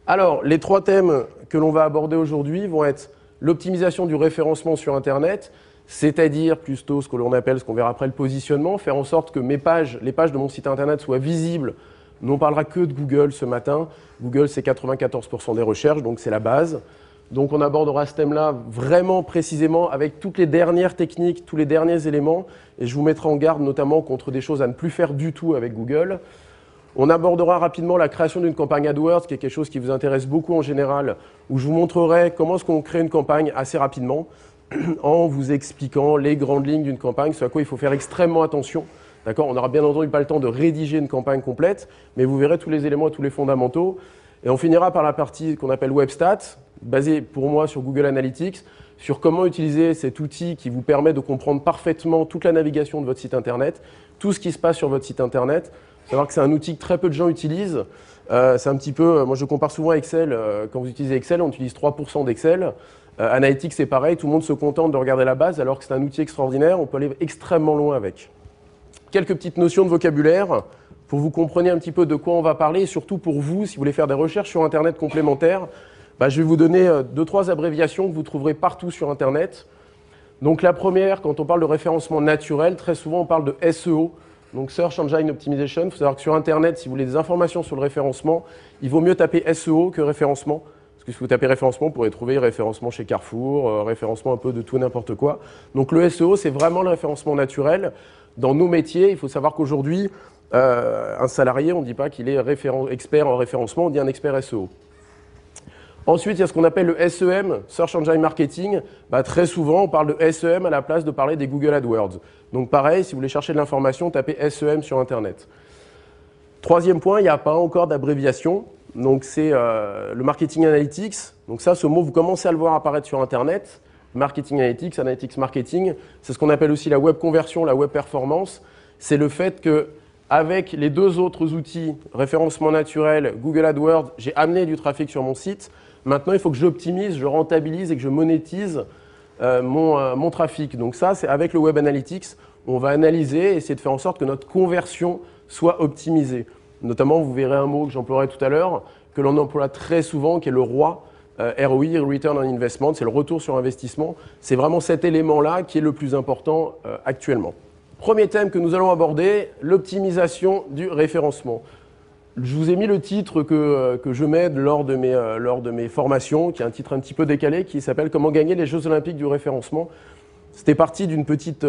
Alors, les trois thèmes que l'on va aborder aujourd'hui vont être l'optimisation du référencement sur Internet, c'est-à-dire plutôt ce que l'on appelle, ce qu'on verra après, le positionnement, faire en sorte que les pages de mon site Internet soient visibles. On ne parlera que de Google ce matin. Google, c'est 94% des recherches, donc c'est la base. Donc on abordera ce thème-là vraiment précisément avec toutes les dernières techniques, tous les derniers éléments, et je vous mettrai en garde notamment contre des choses à ne plus faire du tout avec Google. On abordera rapidement la création d'une campagne AdWords, qui est quelque chose qui vous intéresse beaucoup en général, où je vous montrerai comment est-ce qu'on crée une campagne assez rapidement, en vous expliquant les grandes lignes d'une campagne, ce à quoi il faut faire extrêmement attention. On n'aura bien entendu pas le temps de rédiger une campagne complète, mais vous verrez tous les éléments et tous les fondamentaux. Et on finira par la partie qu'on appelle WebStats, basée pour moi sur Google Analytics, sur comment utiliser cet outil qui vous permet de comprendre parfaitement toute la navigation de votre site Internet, tout ce qui se passe sur votre site Internet. Il faut savoir que c'est un outil que très peu de gens utilisent. C'est un petit peu, moi je compare souvent à Excel. Quand vous utilisez Excel, on utilise 3% d'Excel. Analytics, c'est pareil, tout le monde se contente de regarder la base, alors que c'est un outil extraordinaire, on peut aller extrêmement loin avec. Quelques petites notions de vocabulaire pour que vous compreniez un petit peu de quoi on va parler, et surtout pour vous, si vous voulez faire des recherches sur Internet complémentaires, je vais vous donner 2-3 abréviations que vous trouverez partout sur Internet. Donc la première, quand on parle de référencement naturel, très souvent on parle de SEO, donc Search Engine Optimization. Il faut savoir que sur Internet, si vous voulez des informations sur le référencement, il vaut mieux taper SEO que référencement. Parce que si vous tapez référencement, vous pourrez trouver référencement chez Carrefour, référencement un peu de tout n'importe quoi. Donc le SEO, c'est vraiment le référencement naturel. Dans nos métiers, il faut savoir qu'aujourd'hui, un salarié, on ne dit pas qu'il est expert en référencement, on dit un expert SEO. Ensuite, il y a ce qu'on appelle le SEM, Search Engine Marketing. Très souvent, on parle de SEM à la place de parler des Google AdWords. Donc pareil, si vous voulez chercher de l'information, tapez SEM sur Internet. Troisième point, il n'y a pas encore d'abréviation. Donc c'est le Marketing Analytics. Donc ça, ce mot, vous commencez à le voir apparaître sur Internet. Marketing Analytics, Analytics Marketing. C'est ce qu'on appelle aussi la web conversion, la web performance. C'est le fait que avec les deux autres outils, référencement naturel, Google AdWords, j'ai amené du trafic sur mon site. Maintenant, il faut que j'optimise, je rentabilise et que je monétise mon trafic. Donc ça, c'est avec le Web Analytics, on va analyser et essayer de faire en sorte que notre conversion soit optimisée. Notamment, vous verrez un mot que j'emploierai tout à l'heure, que l'on emploie très souvent, qui est le ROI, ROI, Return on Investment, c'est le retour sur investissement. C'est vraiment cet élément-là qui est le plus important actuellement. Premier thème que nous allons aborder, l'optimisation du référencement. Je vous ai mis le titre que je mets lors de mes formations, qui est un titre un petit peu décalé, qui s'appelle « Comment gagner les Jeux Olympiques du référencement ». C'était parti d'une petite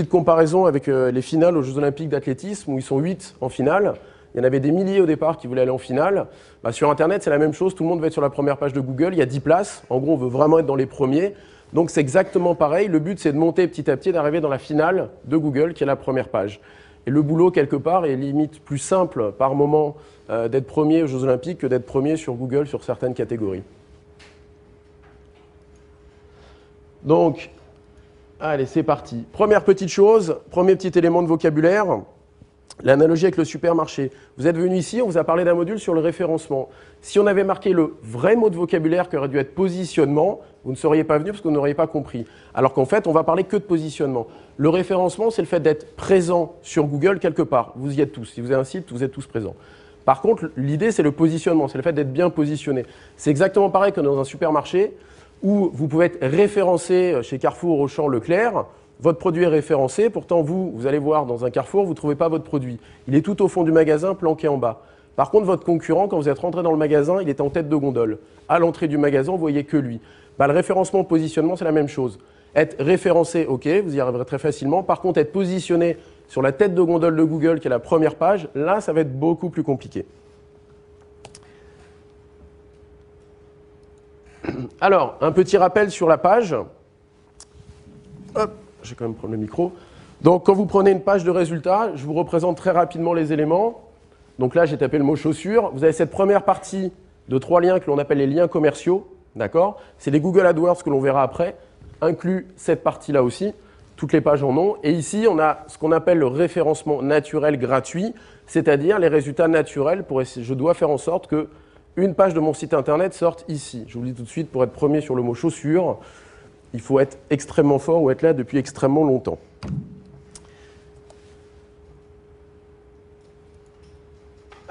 comparaison avec les finales aux Jeux Olympiques d'athlétisme, où ils sont 8 en finale. Il y en avait des milliers au départ qui voulaient aller en finale. Sur Internet, c'est la même chose, tout le monde va être sur la première page de Google, il y a 10 places. En gros, on veut vraiment être dans les premiers. Donc c'est exactement pareil, le but c'est de monter petit à petit et d'arriver dans la finale de Google, qui est la première page. Et le boulot, quelque part, est limite plus simple par moment d'être premier aux Jeux Olympiques que d'être premier sur Google sur certaines catégories. Donc, allez, c'est parti. Première petite chose, premier petit élément de vocabulaire, l'analogie avec le supermarché. Vous êtes venu ici, on vous a parlé d'un module sur le référencement. Si on avait marqué le vrai mot de vocabulaire qui aurait dû être positionnement, vous ne seriez pas venu parce que vous n'auriez pas compris. Alors qu'en fait, on va parler que de positionnement. Le référencement, c'est le fait d'être présent sur Google quelque part. Vous y êtes tous. Si vous avez un site, vous êtes tous présents. Par contre, l'idée, c'est le positionnement, c'est le fait d'être bien positionné. C'est exactement pareil que dans un supermarché où vous pouvez être référencé chez Carrefour, Auchan, Leclerc. Votre produit est référencé, pourtant vous allez voir dans un Carrefour, vous ne trouvez pas votre produit. Il est tout au fond du magasin, planqué en bas. Par contre, votre concurrent, quand vous êtes rentré dans le magasin, il est en tête de gondole. À l'entrée du magasin, vous ne voyez que lui. Le référencement, positionnement, c'est la même chose. Être référencé, ok, vous y arriverez très facilement. Par contre, être positionné sur la tête de gondole de Google, qui est la première page, là, ça va être beaucoup plus compliqué. Alors, un petit rappel sur la page. Hop. Je vais quand même prendre le micro. Donc, quand vous prenez une page de résultats, je vous représente très rapidement les éléments. Donc là, j'ai tapé le mot chaussures. Vous avez cette première partie de 3 liens que l'on appelle les liens commerciaux. D'accord ? C'est les Google AdWords que l'on verra après, inclut cette partie-là aussi. Toutes les pages en ont. Et ici, on a ce qu'on appelle le référencement naturel gratuit, c'est-à-dire les résultats naturels. Je dois faire en sorte qu'une page de mon site internet sorte ici. Je vous le dis tout de suite, pour être premier sur le mot chaussures, il faut être extrêmement fort ou être là depuis extrêmement longtemps.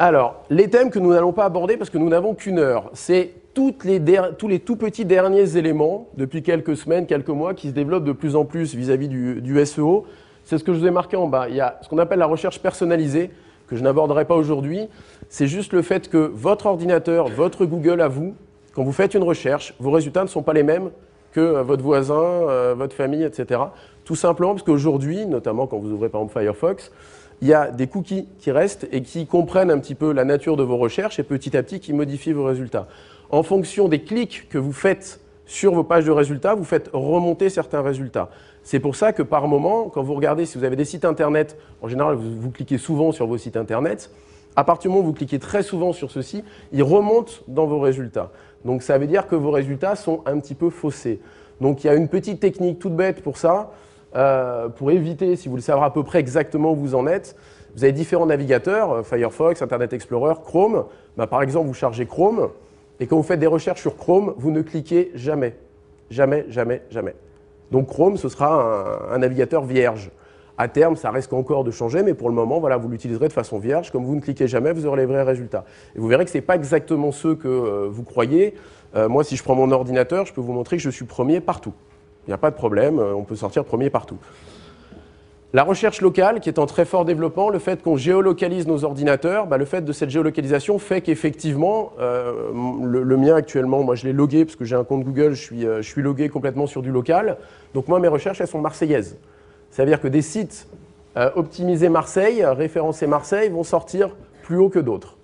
Alors, les thèmes que nous n'allons pas aborder parce que nous n'avons qu'une heure, c'est tous les tout petits derniers éléments, depuis quelques semaines, quelques mois, qui se développent de plus en plus vis-à-vis du SEO. C'est ce que je vous ai marqué en bas. Il y a ce qu'on appelle la recherche personnalisée, que je n'aborderai pas aujourd'hui. C'est juste le fait que votre ordinateur, votre Google à vous, quand vous faites une recherche, vos résultats ne sont pas les mêmes que votre voisin, votre famille, etc. Tout simplement parce qu'aujourd'hui, notamment quand vous ouvrez par exemple Firefox, il y a des cookies qui restent et qui comprennent un petit peu la nature de vos recherches et petit à petit qui modifient vos résultats. En fonction des clics que vous faites sur vos pages de résultats, vous faites remonter certains résultats. C'est pour ça que par moment, quand vous regardez, si vous avez des sites internet, en général vous cliquez souvent sur vos sites internet, à partir du moment où vous cliquez très souvent sur ceci, ils remontent dans vos résultats. Donc ça veut dire que vos résultats sont un petit peu faussés. Donc il y a une petite technique toute bête pour ça. Pour éviter, si vous le savez à peu près exactement où vous en êtes, vous avez différents navigateurs, Firefox, Internet Explorer, Chrome. Par exemple, vous chargez Chrome, et quand vous faites des recherches sur Chrome, vous ne cliquez jamais. Jamais, jamais, jamais. Donc Chrome, ce sera un navigateur vierge. À terme, ça risque encore de changer, mais pour le moment, voilà, vous l'utiliserez de façon vierge. Comme vous ne cliquez jamais, vous aurez les vrais résultats. Et vous verrez que ce n'est pas exactement ceux que vous croyez. Moi, si je prends mon ordinateur, je peux vous montrer que je suis premier partout. Il n'y a pas de problème, on peut sortir premier partout. La recherche locale, qui est en très fort développement, le fait qu'on géolocalise nos ordinateurs, le fait de cette géolocalisation fait qu'effectivement, le mien actuellement, moi je l'ai logué parce que j'ai un compte Google, je suis logué complètement sur du local. Donc moi, mes recherches, elles sont marseillaises. Ça veut dire que des sites optimisés Marseille, référencés Marseille, vont sortir plus haut que d'autres.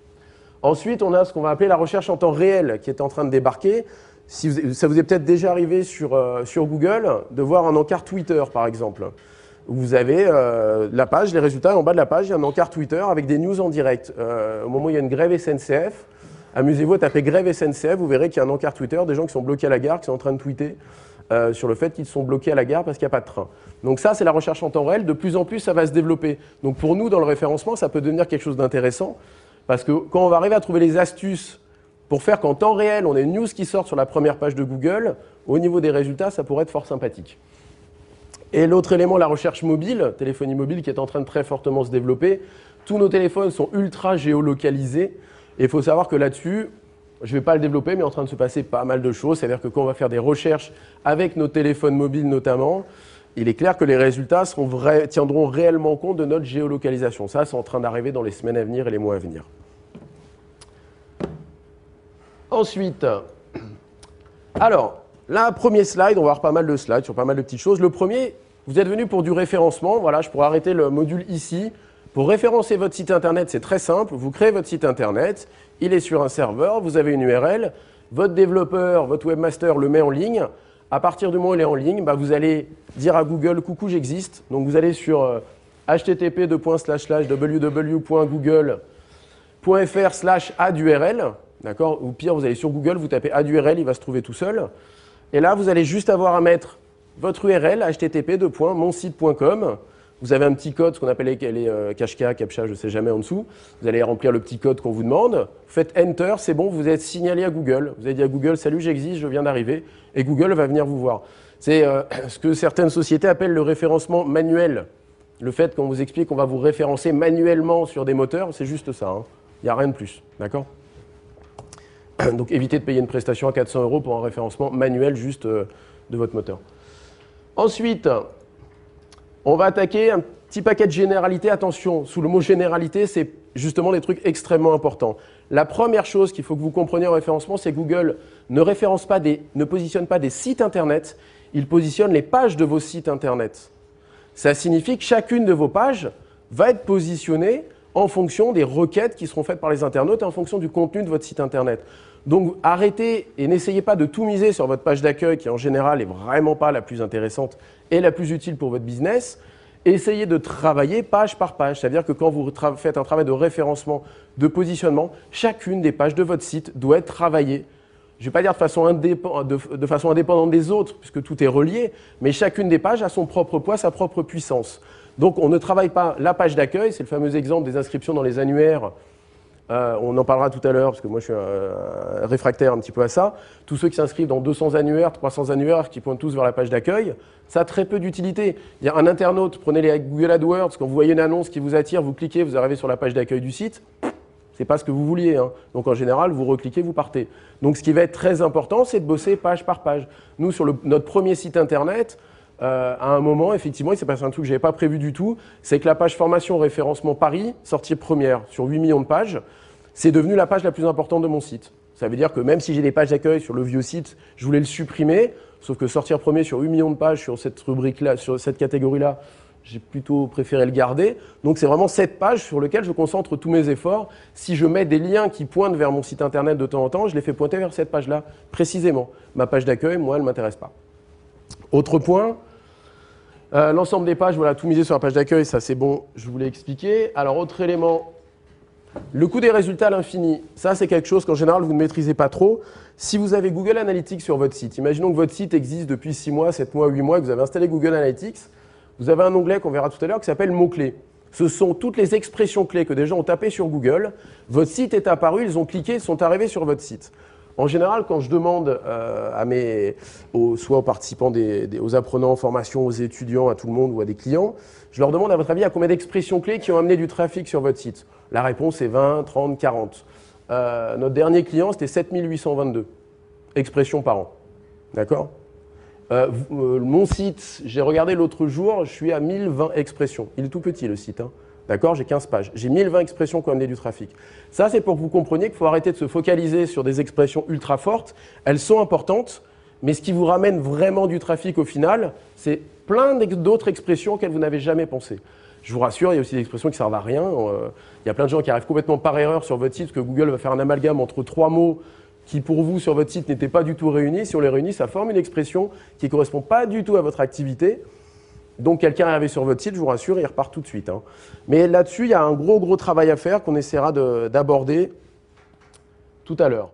Ensuite, on a ce qu'on va appeler la recherche en temps réel, qui est en train de débarquer. Ça vous est peut-être déjà arrivé sur Google de voir un encart Twitter, par exemple. Vous avez la page, les résultats, en bas de la page, il y a un encart Twitter avec des news en direct. Au moment où il y a une grève SNCF, amusez-vous à taper grève SNCF, vous verrez qu'il y a un encart Twitter, des gens qui sont bloqués à la gare, qui sont en train de tweeter sur le fait qu'ils sont bloqués à la gare parce qu'il n'y a pas de train. Donc ça, c'est la recherche en temps réel. De plus en plus, ça va se développer. Donc pour nous, dans le référencement, ça peut devenir quelque chose d'intéressant parce que quand on va arriver à trouver les astuces pour faire qu'en temps réel, on ait une news qui sort sur la première page de Google, au niveau des résultats, ça pourrait être fort sympathique. Et l'autre élément, la recherche mobile, téléphonie mobile qui est en train de très fortement se développer. Tous nos téléphones sont ultra géolocalisés. Et il faut savoir que là-dessus, je ne vais pas le développer, mais il est en train de se passer pas mal de choses. C'est-à-dire que quand on va faire des recherches avec nos téléphones mobiles notamment, il est clair que les résultats tiendront réellement compte de notre géolocalisation. Ça, c'est en train d'arriver dans les semaines à venir et les mois à venir. Ensuite, alors, là, premier slide, on va voir pas mal de slides sur pas mal de petites choses. Le premier, vous êtes venu pour du référencement. Voilà, je pourrais arrêter le module ici. Pour référencer votre site internet, c'est très simple. Vous créez votre site internet, il est sur un serveur, vous avez une URL, votre développeur, votre webmaster le met en ligne. À partir du moment où il est en ligne, vous allez dire à Google « Coucou, j'existe ». Donc vous allez sur http://www.google.fr/add-url. D'accord ? Ou pire, vous allez sur Google, vous tapez add-url, il va se trouver tout seul. Et là, vous allez juste avoir à mettre votre URL, http://monsite.com. Vous avez un petit code, ce qu'on appelle les CAPTCHA, CAPTCHA, je ne sais jamais en dessous. Vous allez remplir le petit code qu'on vous demande. Vous faites Enter, c'est bon, vous êtes signalé à Google. Vous avez dit à Google, salut, j'existe, je viens d'arriver. Et Google va venir vous voir. C'est ce que certaines sociétés appellent le référencement manuel. Le fait qu'on vous explique qu'on va vous référencer manuellement sur des moteurs, c'est juste ça. Il n'y a rien de plus. D'accord ? Donc évitez de payer une prestation à 400 € pour un référencement manuel juste de votre moteur. Ensuite, on va attaquer un petit paquet de généralités. Attention, sous le mot généralité, c'est justement des trucs extrêmement importants. La première chose qu'il faut que vous compreniez en référencement, c'est que Google ne positionne pas des sites Internet, il positionne les pages de vos sites Internet. Ça signifie que chacune de vos pages va être positionnée en fonction des requêtes qui seront faites par les internautes et en fonction du contenu de votre site Internet. Donc arrêtez et n'essayez pas de tout miser sur votre page d'accueil qui en général n'est vraiment pas la plus intéressante et la plus utile pour votre business. Essayez de travailler page par page. C'est-à-dire que quand vous faites un travail de référencement, de positionnement, chacune des pages de votre site doit être travaillée. Je ne vais pas dire de façon indépendante des autres, puisque tout est relié, mais chacune des pages a son propre poids, sa propre puissance. Donc on ne travaille pas la page d'accueil, c'est le fameux exemple des inscriptions dans les annuaires. On en parlera tout à l'heure, parce que moi je suis un réfractaire un petit peu à ça. Tous ceux qui s'inscrivent dans 200 annuaires, 300 annuaires, qui pointent tous vers la page d'accueil, ça a très peu d'utilité. Il y a un internaute, prenez les Google AdWords, quand vous voyez une annonce qui vous attire, vous cliquez, vous arrivez sur la page d'accueil du site. c'est pas ce que vous vouliez, hein. Donc en général, vous recliquez, vous partez. Donc ce qui va être très important, c'est de bosser page par page. Nous, sur notre premier site internet, à un moment, effectivement, il s'est passé un truc que je n'avais pas prévu du tout, c'est que la page formation référencement Paris, sortie première sur 8 millions de pages, c'est devenu la page la plus importante de mon site. Ça veut dire que même si j'ai des pages d'accueil sur le vieux site, je voulais le supprimer, sauf que sortir premier sur 8 millions de pages sur cette rubrique-là, sur cette catégorie-là, j'ai plutôt préféré le garder. Donc c'est vraiment cette page sur laquelle je concentre tous mes efforts. Si je mets des liens qui pointent vers mon site internet de temps en temps, je les fais pointer vers cette page-là, précisément. Ma page d'accueil, moi, elle ne m'intéresse pas. Autre point, l'ensemble des pages, voilà, tout miser sur la page d'accueil, ça c'est bon, je vous l'ai expliqué. Alors autre élément, le coût des résultats à l'infini, ça c'est quelque chose qu'en général vous ne maîtrisez pas trop. Si vous avez Google Analytics sur votre site, imaginons que votre site existe depuis 6 mois, 7 mois, 8 mois, que vous avez installé Google Analytics, vous avez un onglet qu'on verra tout à l'heure qui s'appelle mots-clés. Ce sont toutes les expressions clés que des gens ont tapées sur Google. Votre site est apparu, ils ont cliqué, ils sont arrivés sur votre site. En général, quand je demande soit aux participants, aux apprenants en formation, aux étudiants, à tout le monde ou à des clients, je leur demande à votre avis à combien d'expressions clés qui ont amené du trafic sur votre site. La réponse est 20, 30, 40. Notre dernier client, c'était 7822 expressions par an. D'accord ? Mon site, j'ai regardé l'autre jour, je suis à 1020 expressions. Il est tout petit le site, hein. D'accord, j'ai 15 pages. J'ai 1020 expressions qui ont amené du trafic. Ça, c'est pour que vous compreniez qu'il faut arrêter de se focaliser sur des expressions ultra fortes. Elles sont importantes, mais ce qui vous ramène vraiment du trafic au final, c'est plein d'autres expressions auxquelles vous n'avez jamais pensé. Je vous rassure, il y a aussi des expressions qui ne servent à rien. Il y a plein de gens qui arrivent complètement par erreur sur votre site, parce que Google va faire un amalgame entre 3 mots qui, pour vous, sur votre site, n'étaient pas du tout réunis. Si on les réunit, ça forme une expression qui ne correspond pas du tout à votre activité. Donc quelqu'un est arrivé sur votre site, je vous rassure, il repart tout de suite, hein. Mais là-dessus, il y a un gros travail à faire qu'on essaiera d'aborder tout à l'heure.